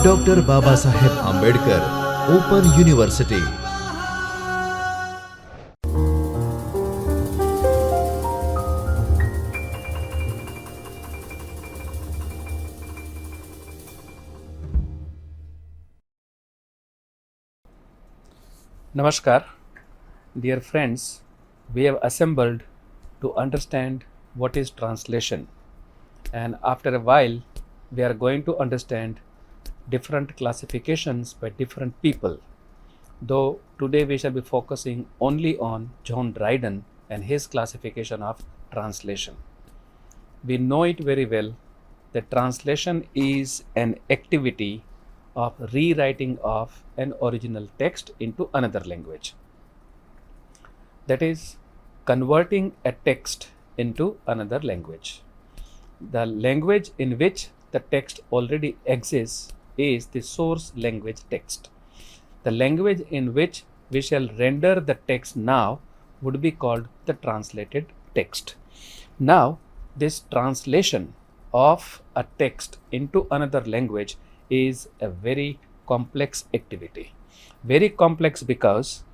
Dr. Babasaheb Ambedkar Open University. Namaskar, dear friends. We have assembled to understand what is translation, and after a while, we are going to understand different classifications by different people. Though today we shall be focusing only on John Dryden and his classification of translation. We know it very well that translation is an activity of rewriting of an original text into another language. That is, converting a text into another language. The language in which the text already exists is the source language text. The language in which we shall render the text now would be called the translated text. Now, this translation of a text into another language is a very complex activity. Very complex because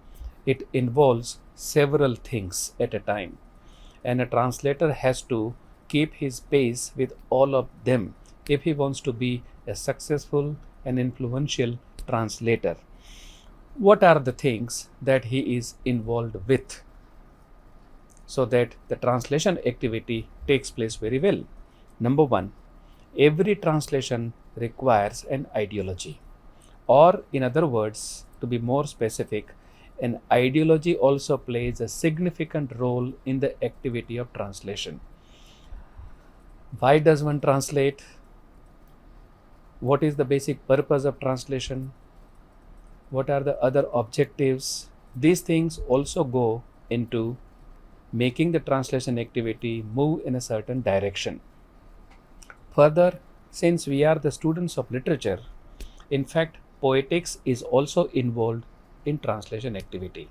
it involves several things at a time, and a translator has to keep his pace with all of them if he wants to be a successful and influential translator. What are the things that he is involved with so that the translation activity takes place very well? Number one, every translation requires an ideology, or in other words, to be more specific, an ideology also plays a significant role in the activity of translation. Why does one translate? What is the basic purpose of translation? What are the other objectives? These things also go into making the translation activity move in a certain direction. Further, since we are the students of literature, in fact, poetics is also involved in translation activity.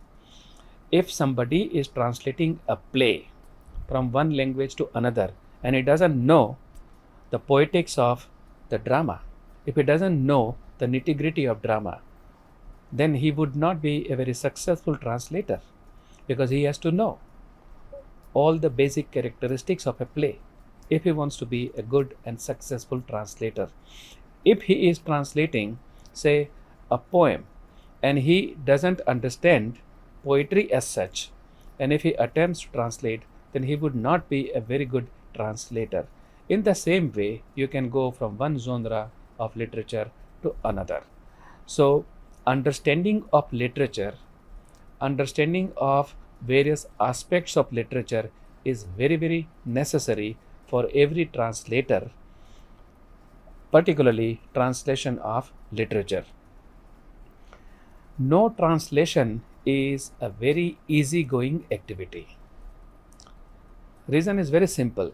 If somebody is translating a play from one language to another and he doesn't know the poetics of the drama, if he doesn't know the nitty-gritty of drama, then he would not be a very successful translator, because he has to know all the basic characteristics of a play if he wants to be a good and successful translator. If he is translating, say, a poem, and he doesn't understand poetry as such, and if he attempts to translate, then he would not be a very good translator. In the same way, you can go from one genre of literature to another. So, understanding of literature, understanding of various aspects of literature is very, very necessary for every translator, particularly translation of literature. No translation is a very easy-going activity. Reason is very simple.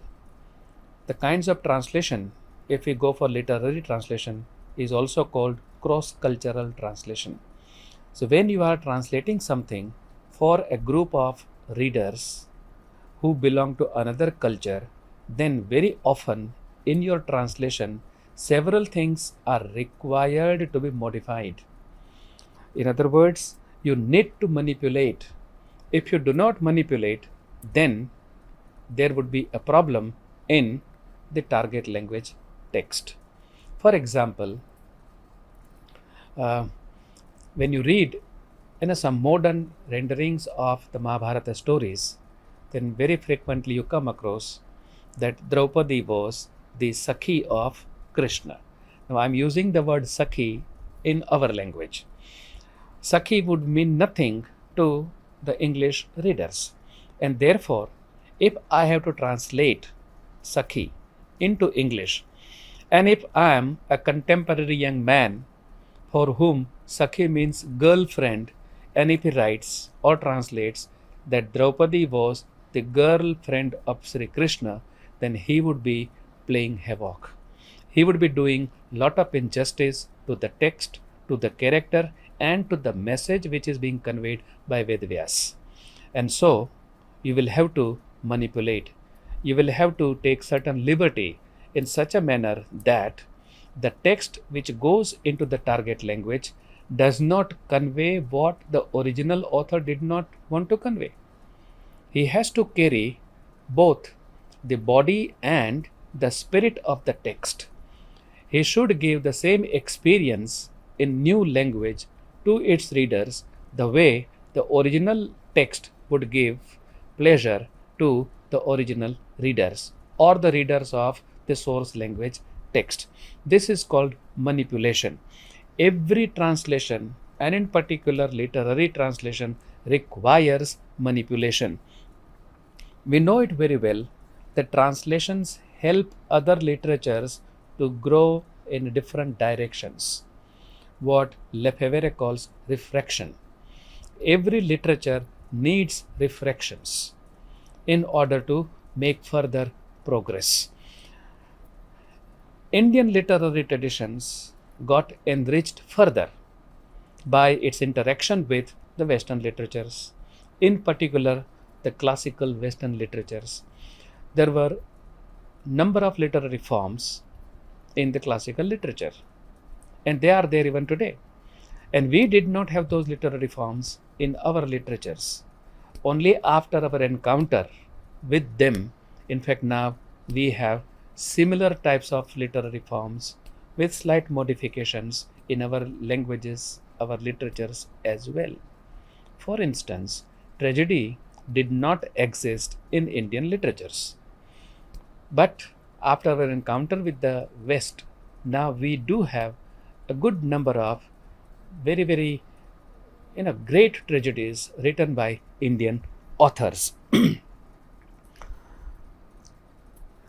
The kinds of translation, if we go for literary translation, is also called cross-cultural translation. So when you are translating something for a group of readers who belong to another culture, then very often in your translation, several things are required to be modified. In other words, you need to manipulate. If you do not manipulate, then there would be a problem in the target language text. For example, when you read some modern renderings of the Mahabharata stories, then very frequently you come across that Draupadi was the Sakhi of Krishna. Now I'm using the word Sakhi in our language. Sakhi would mean nothing to the English readers, and therefore, if I have to translate Sakhi into English, and if I am a contemporary young man for whom Sakhi means girlfriend, and if he writes or translates that Draupadi was the girlfriend of Sri Krishna, then he would be playing havoc. He would be doing lot of injustice to the text, to the character, and to the message which is being conveyed by Vedvyas. And so, you will have to manipulate. You will have to take certain liberty in such a manner that The text which goes into the target language does not convey what the original author did not want to convey. He has to carry both the body and the spirit of the text. He should give the same experience in new language to its readers the way the original text would give pleasure to the original readers or the readers of the source language text. This is called manipulation. Every translation, and in particular literary translation, requires manipulation. We know it very well that translations help other literatures to grow in different directions, what Lefebvre calls refraction. Every literature needs refractions in order to make further progress. Indian literary traditions got enriched further by its interaction with the Western literatures, in particular the classical Western literatures. There were number of literary forms in the classical literature, and they are there even today. And we did not have those literary forms in our literatures. Only after our encounter with them, in fact, now we have similar types of literary forms with slight modifications in our languages, our literatures as well. For instance, tragedy did not exist in Indian literatures. But after our encounter with the West, now we do have a good number of very great tragedies written by Indian authors.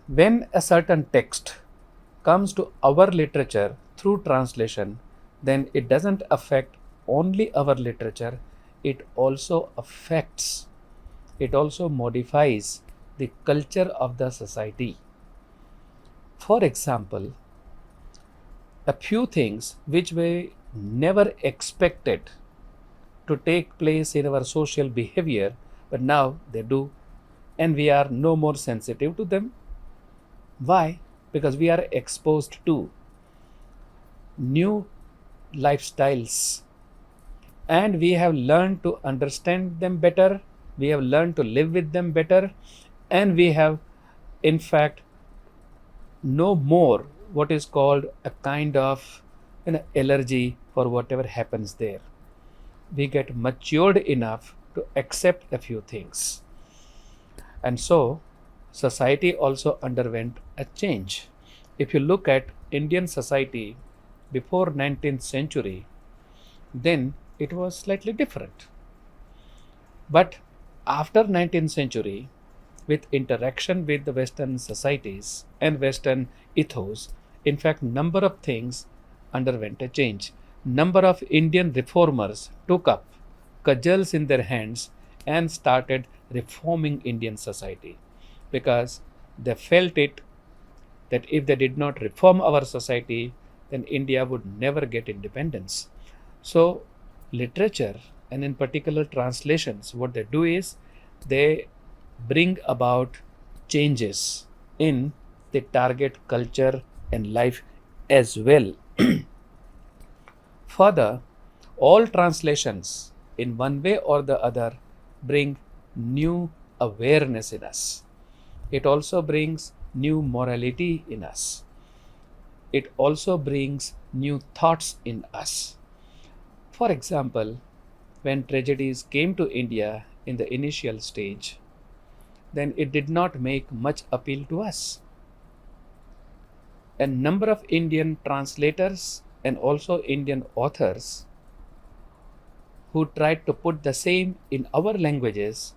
When a certain text comes to our literature through translation, then it doesn't affect only our literature, it also modifies the culture of the society. For example, a few things which we never expected to take place in our social behavior, but now they do, and we are no more sensitive to them. Why? Because we are exposed to new lifestyles and we have learned to understand them better, we have learned to live with them better, and we have, in fact, no more what is called a kind of allergy for whatever happens there. We get matured enough to accept a few things. And so, society also underwent a change. If you look at Indian society before 19th century, then it was slightly different. But after 19th century, with interaction with the Western societies and Western ethos, in fact, number of things underwent a change. Number of Indian reformers took up cudgels in their hands and started reforming Indian society because they felt it that if they did not reform our society, then India would never get independence. So, literature and in particular translations, what they do is they bring about changes in the target culture and life as well. Further, all translations in one way or the other bring new awareness in us. It also brings new morality in us. It also brings new thoughts in us. For example, when tragedies came to India in the initial stage, then it did not make much appeal to us. A number of Indian translators and also Indian authors who tried to put the same in our languages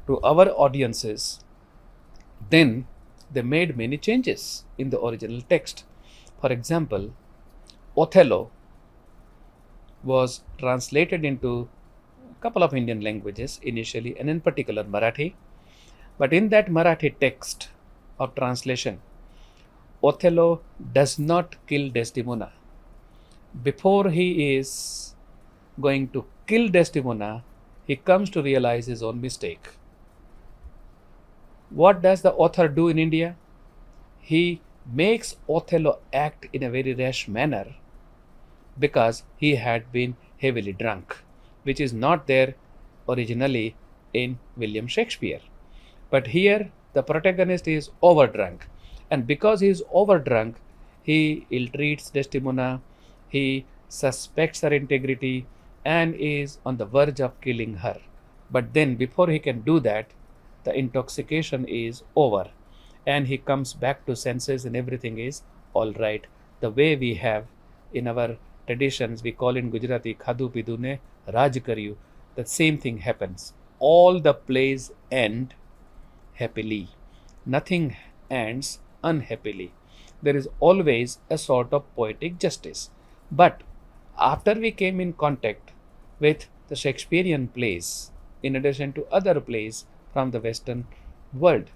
to our audiences, then they made many changes in the original text. For example, Othello was translated into a couple of Indian languages initially, and in particular Marathi. But in that Marathi text of translation, Othello does not kill Desdemona. Before he is going to kill Desdemona, he comes to realize his own mistake. What does the author do in India? He makes Othello act in a very rash manner because he had been heavily drunk, which is not there originally in William Shakespeare. But here the protagonist is overdrunk, and because he is overdrunk, he ill treats Desdemona, he suspects her integrity, and is on the verge of killing her. But then, before he can do that, the intoxication is over, and he comes back to senses, and everything is all right. The way we have in our traditions, we call in Gujarati khadu pidu ne raj karyu. The same thing happens. All the plays end happily. Nothing ends unhappily. There is always a sort of poetic justice. But after we came in contact with the Shakespearean plays, in addition to other plays from the Western world,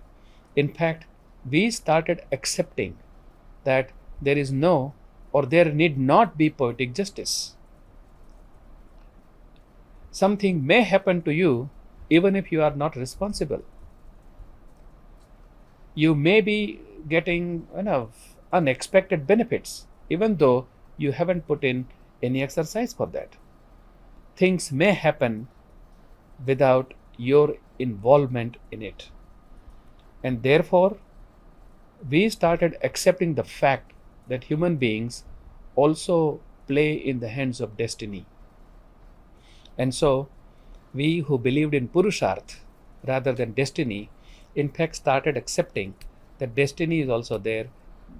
in fact, we started accepting that there is no or there need not be poetic justice. Something may happen to you even if you are not responsible. You may be getting unexpected benefits even though you haven't put in any exercise for that. Things may happen without your involvement in it. And therefore, we started accepting the fact that human beings also play in the hands of destiny. And so, we who believed in Purusharth rather than destiny, in fact, started accepting that destiny is also there.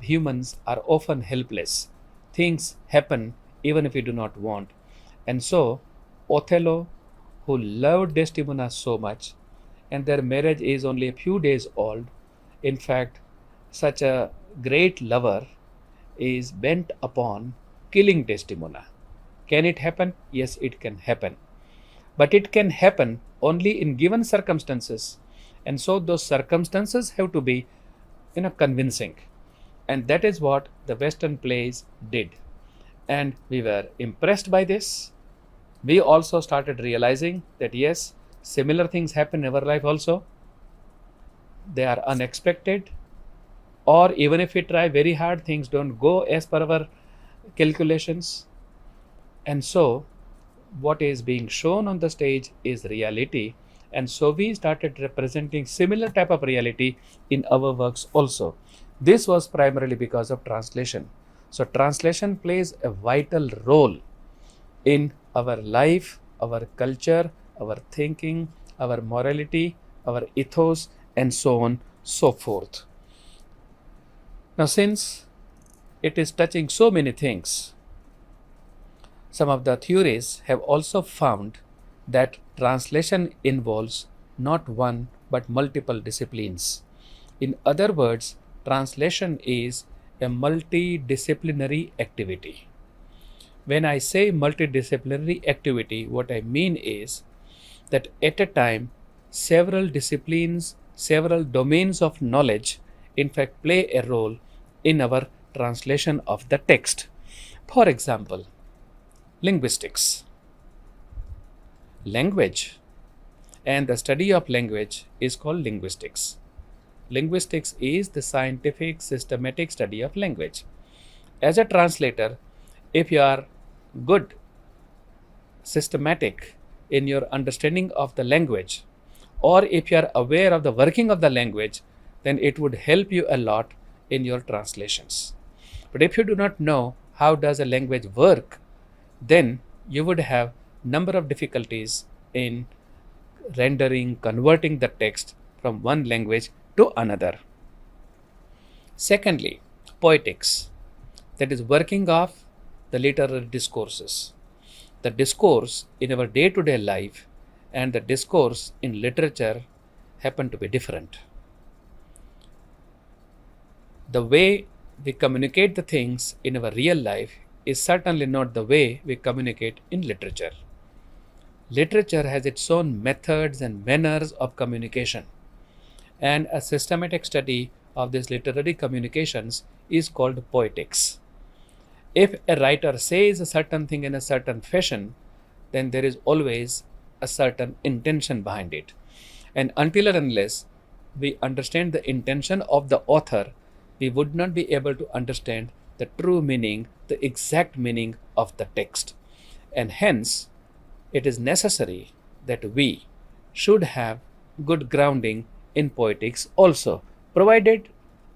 Humans are often helpless. Things happen even if we do not want. And so, Othello, who loved Desdemona so much, and their marriage is only a few days old, in fact, such a great lover is bent upon killing Desdemona. Can it happen? Yes, it can happen. But it can happen only in given circumstances. And so those circumstances have to be convincing. And that is what the Western plays did. And we were impressed by this. We also started realizing that yes, similar things happen in our life also. They are unexpected, or even if we try very hard, things don't go as per our calculations. And so, what is being shown on the stage is reality. And so we started representing similar type of reality in our works also. This was primarily because of translation. So translation plays a vital role in our life, our culture, our thinking, our morality, our ethos, and so on, so forth. Now, since it is touching so many things, some of the theories have also found that translation involves not one but multiple disciplines. In other words, translation is a multidisciplinary activity. When I say multidisciplinary activity, what I mean is that at a time, several disciplines, several domains of knowledge, in fact, play a role in our translation of the text. For example, linguistics. Language and the study of language is called linguistics. Linguistics is the scientific, systematic study of language. As a translator, if you are good, systematic in your understanding of the language, or if you are aware of the working of the language, then it would help you a lot in your translations. But if you do not know how does a language work, then you would have number of difficulties in rendering, converting the text from one language to another. Secondly, poetics, that is working of the literary discourses. The discourse in our day-to-day life and the discourse in literature happen to be different. The way we communicate the things in our real life is certainly not the way we communicate in literature. Literature has its own methods and manners of communication, and a systematic study of these literary communications is called poetics. If a writer says a certain thing in a certain fashion, then there is always a certain intention behind it. And until and unless we understand the intention of the author, we would not be able to understand the true meaning, the exact meaning of the text. And hence, it is necessary that we should have good grounding in poetics also, provided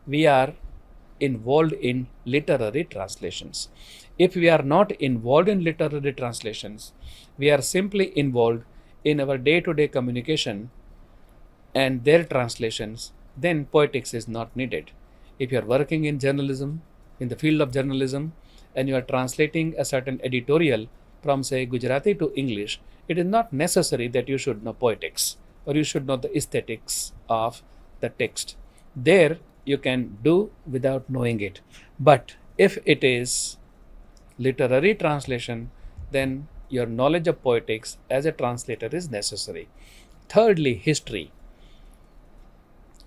we are involved in literary translations. If we are not involved in literary translations, we are simply involved in our day to day communication and their translations, then poetics is not needed. If you are working in journalism, in the field of journalism, and you are translating a certain editorial from, say, Gujarati to English, it is not necessary that you should know poetics or you should know the aesthetics of the text. There, you can do without knowing it. But if it is literary translation, then your knowledge of poetics as a translator is necessary. Thirdly, history.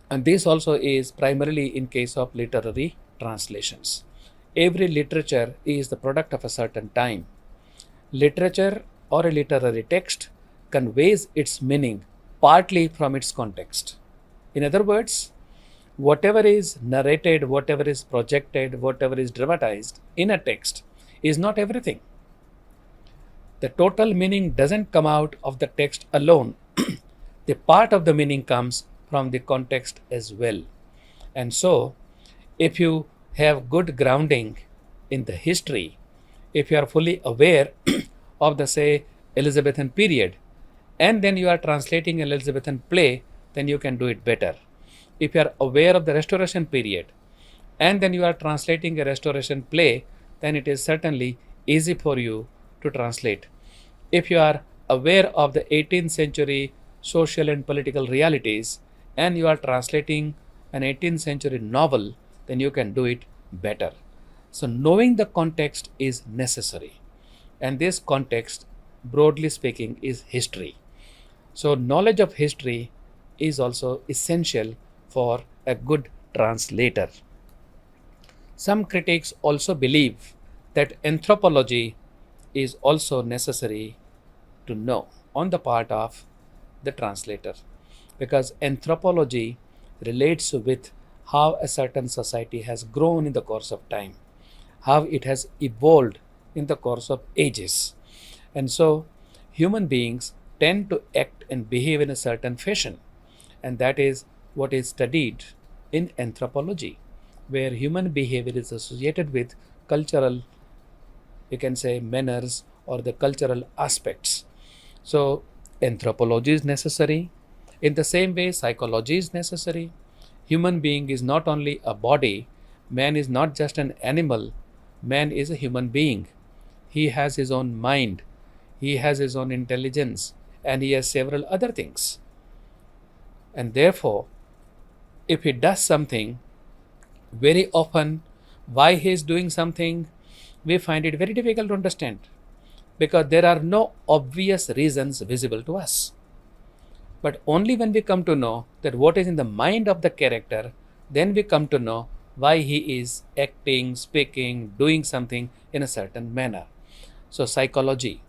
And this also is primarily in case of literary translations. Every literature is the product of a certain time. Literature or a literary text conveys its meaning partly from its context. In other words, whatever is narrated, whatever is projected, whatever is dramatized in a text is not everything. The total meaning doesn't come out of the text alone. The part of the meaning comes from the context as well. And so, if you have good grounding in the history, if you are fully aware of the, say, Elizabethan period, and then you are translating an Elizabethan play, then you can do it better. If you are aware of the Restoration period, and then you are translating a Restoration play, then it is certainly easy for you to translate. If you are aware of the 18th century social and political realities, and you are translating an 18th century novel, then you can do it better. So, knowing the context is necessary. And this context, broadly speaking, is history. So, knowledge of history is also essential for a good translator. Some critics also believe that anthropology is also necessary to know on the part of the translator, because anthropology relates with how a certain society has grown in the course of time, how it has evolved in the course of ages. And so, human beings tend to act and behave in a certain fashion, and that is what is studied in anthropology, where human behavior is associated with cultural, you can say, manners or the cultural aspects. So, anthropology is necessary. In the same way, psychology is necessary. Human being is not only a body, man is not just an animal, man is a human being. He has his own mind, he has his own intelligence, and he has several other things. And therefore, if he does something, very often why he is doing something, we find it very difficult to understand, because there are no obvious reasons visible to us. But only when we come to know that what is in the mind of the character, then we come to know why he is acting, speaking, doing something in a certain manner. So, psychology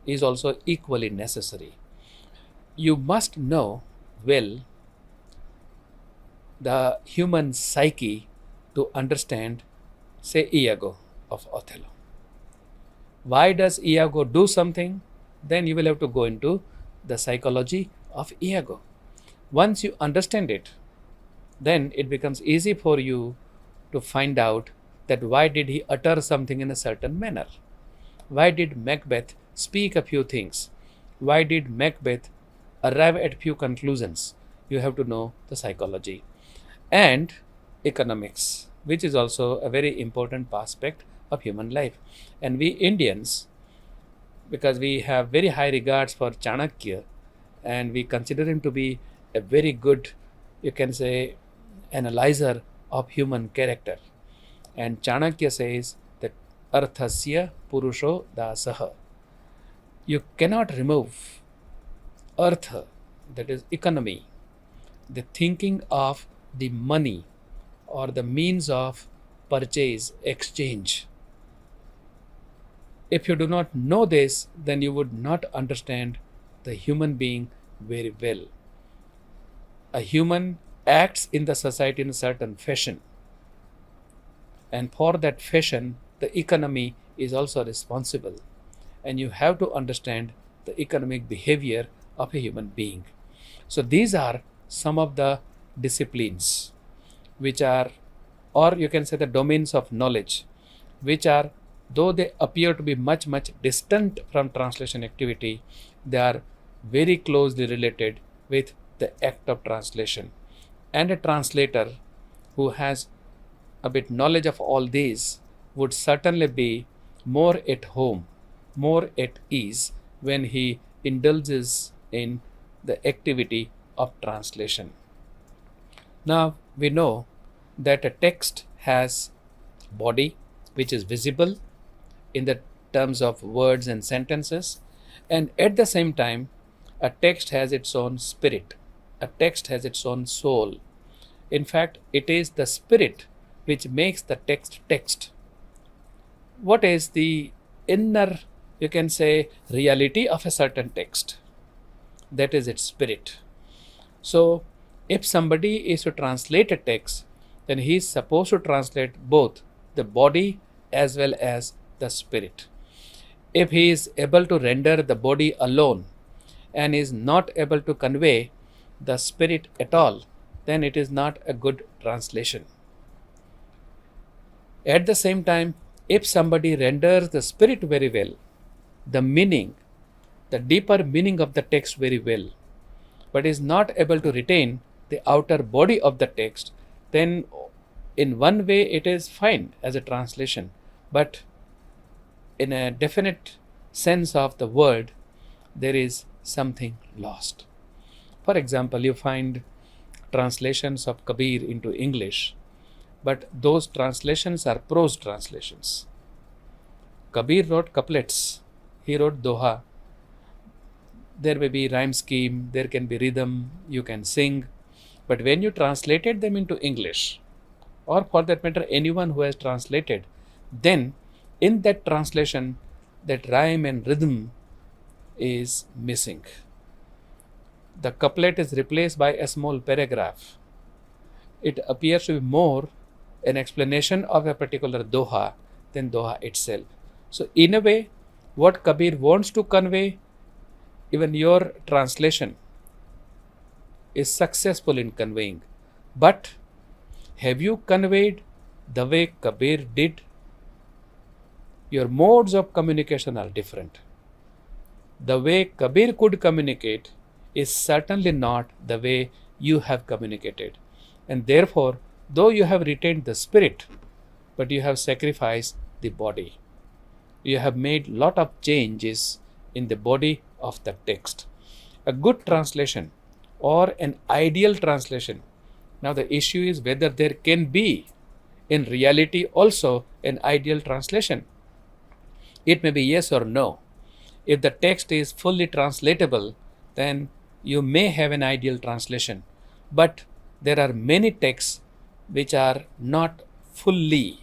is also equally necessary. You must know well the human psyche to understand, say, Iago of Othello. Why does Iago do something? Then you will have to go into the psychology of Iago. Once you understand it, then it becomes easy for you to find out that why did he utter something in a certain manner? Why did Macbeth speak a few things? Why did Macbeth arrive at few conclusions? You have to know the psychology. And economics, which is also a very important aspect of human life. And we Indians, because we have very high regards for Chanakya, and we consider him to be a very good, you can say, analyzer of human character. And Chanakya says that arthasya purusho dasaha. You cannot remove artha, that is economy, the thinking of the money or the means of purchase, exchange. If you do not know this, then you would not understand the human being very well. A human acts in the society in a certain fashion, And for that fashion, the economy is also responsible. And you have to understand the economic behavior of a human being. So these are some of the disciplines which are, or you can say the domains of knowledge, which are, though they appear to be much, much distant from translation activity, they are very closely related with the act of translation. And a translator who has a bit knowledge of all these would certainly be more at home, more at ease when he indulges in the activity of translation. Now we know that a text has body which is visible in the terms of words and sentences, and at the same time a text has its own spirit, a text has its own soul. In fact, it is the spirit which makes the text text. What is the inner, you can say, reality of a certain text? That is its spirit. So if somebody is to translate a text, then he is supposed to translate both the body as well as the spirit. If he is able to render the body alone and is not able to convey the spirit at all, then it is not a good translation. At the same time, if somebody renders the spirit very well, the meaning, the deeper meaning of the text very well, but is not able to retain the outer body of the text, then in one way it is fine as a translation, but in a definite sense of the word, there is something lost. For example, you find translations of Kabir into English, but those translations are prose translations. Kabir wrote couplets, he wrote doha. There may be rhyme scheme, there can be rhythm, you can sing, but when you translated them into English, or for that matter anyone who has translated, then in that translation that rhyme and rhythm is missing. The couplet is replaced by a small paragraph. It appears to be more an explanation of a particular doha than doha itself. So in a way, what Kabir wants to convey, even your translation is successful in conveying. But have you conveyed the way Kabir did? Your modes of communication are different. The way Kabir could communicate is certainly not the way you have communicated. And therefore, though you have retained the spirit, but you have sacrificed the body. You have made lot of changes in the body of the text. A good translation or an ideal translation. Now the issue is whether there can be in reality also an ideal translation. It may be yes or no. If the text is fully translatable, then you may have an ideal translation. But there are many texts which are not fully,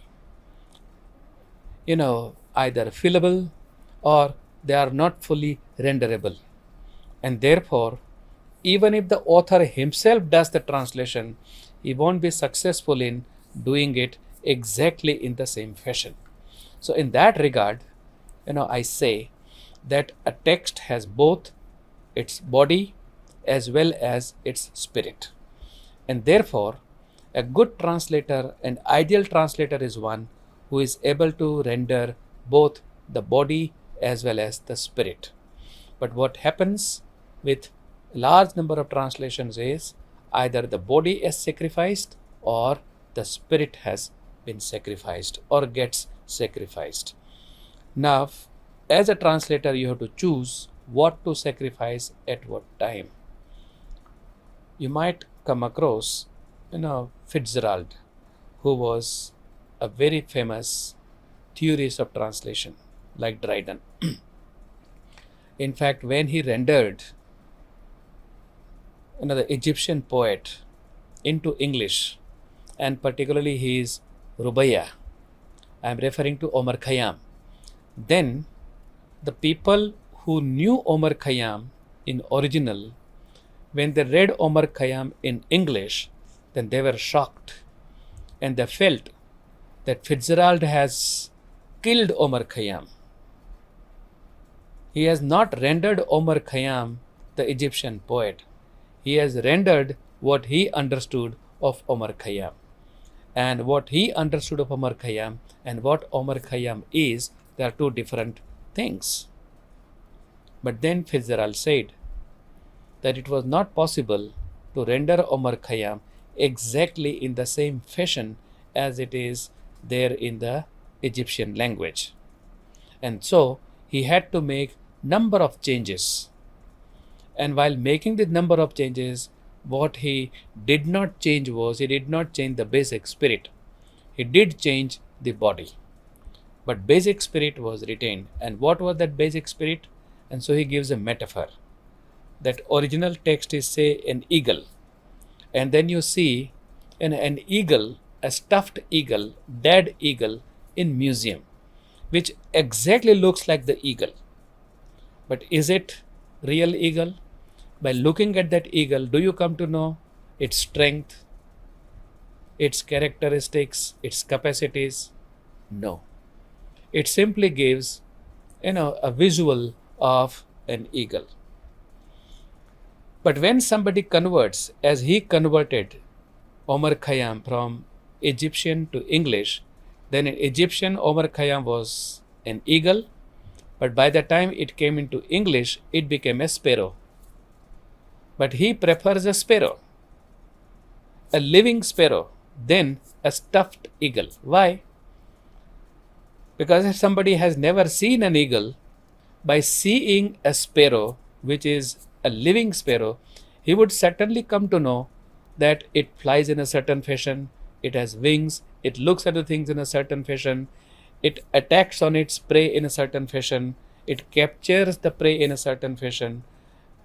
either fillable or they are not fully renderable. And therefore, even if the author himself does the translation, he won't be successful in doing it exactly in the same fashion. So in that regard, I say that a text has both its body as well as its spirit. And therefore, a good translator, an ideal translator is one who is able to render both the body as well as the spirit. But what happens with a large number of translations is either the body is sacrificed or the spirit has been sacrificed or gets sacrificed. Now, as a translator, you have to choose what to sacrifice at what time. You might come across, Fitzgerald, who was a very famous theorist of translation, like Dryden. In fact, when he rendered the Egyptian poet into English, and particularly his Rubaiya, I am referring to Omar Khayyam, then the people who knew Omar Khayyam in original, when they read Omar Khayyam in English, then they were shocked and they felt that Fitzgerald has killed Omar Khayyam. He has not rendered Omar Khayyam the Egyptian poet. He has rendered what he understood of Omar Khayyam. And what he understood of Omar Khayyam and what Omar Khayyam is, they are two different things. But then Fitzgerald said that it was not possible to render Omar Khayyam exactly in the same fashion as it is there in the Egyptian language. And so he had to make number of changes. And while making the number of changes, what he did not change was, he did not change the basic spirit. He did change the body. But basic spirit was retained. And what was that basic spirit? And so he gives a metaphor. That original text is, say, an eagle. And then you see an eagle, a stuffed eagle, dead eagle in museum, which exactly looks like the eagle. But is it real eagle? By looking at that eagle, do you come to know its strength, its characteristics, its capacities? No. It simply gives, a visual of an eagle. But when somebody converts, as he converted Omar Khayyam from Egyptian to English, then in Egyptian Omar Khayyam was an eagle, but by the time it came into English, it became a sparrow. But he prefers a sparrow, a living sparrow, than a stuffed eagle. Why? Because if somebody has never seen an eagle, by seeing a sparrow, which is a living sparrow, he would certainly come to know that it flies in a certain fashion, it has wings, it looks at the things in a certain fashion, it attacks on its prey in a certain fashion, it captures the prey in a certain fashion,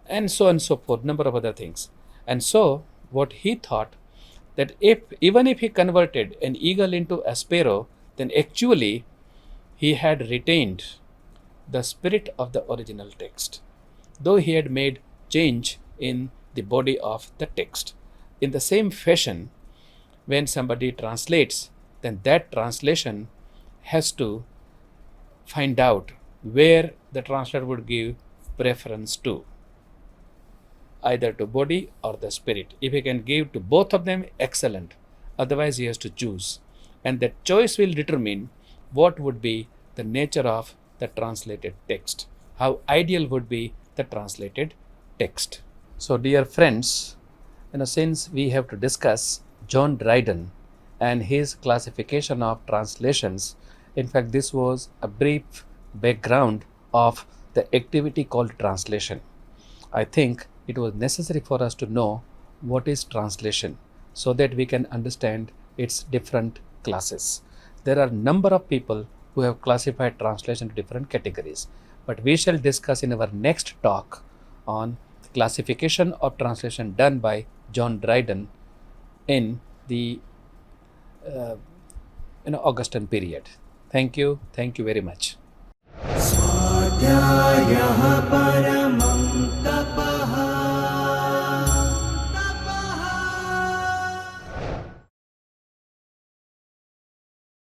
and so on and so forth, number of other things. And so what he thought, that even if he converted an eagle into a sparrow, then actually he had retained the spirit of the original text, though he had made change in the body of the text. In the same fashion, when somebody translates, then that translation has to find out where the translator would give preference to, either to body or the spirit. If he can give to both of them, excellent. Otherwise, he has to choose. And that choice will determine what would be the nature of the translated text, how ideal would be the translated text. So, dear friends, since we have to discuss John Dryden and his classification of translations, in fact, this was a brief background of the activity called translation. I think it was necessary for us to know what is translation so that we can understand its different classes. There are a number of people who have classified translation to different categories, but we shall discuss in our next talk on the classification of translation done by John Dryden in the Augustan period. Thank you very much. स्वाध्यायः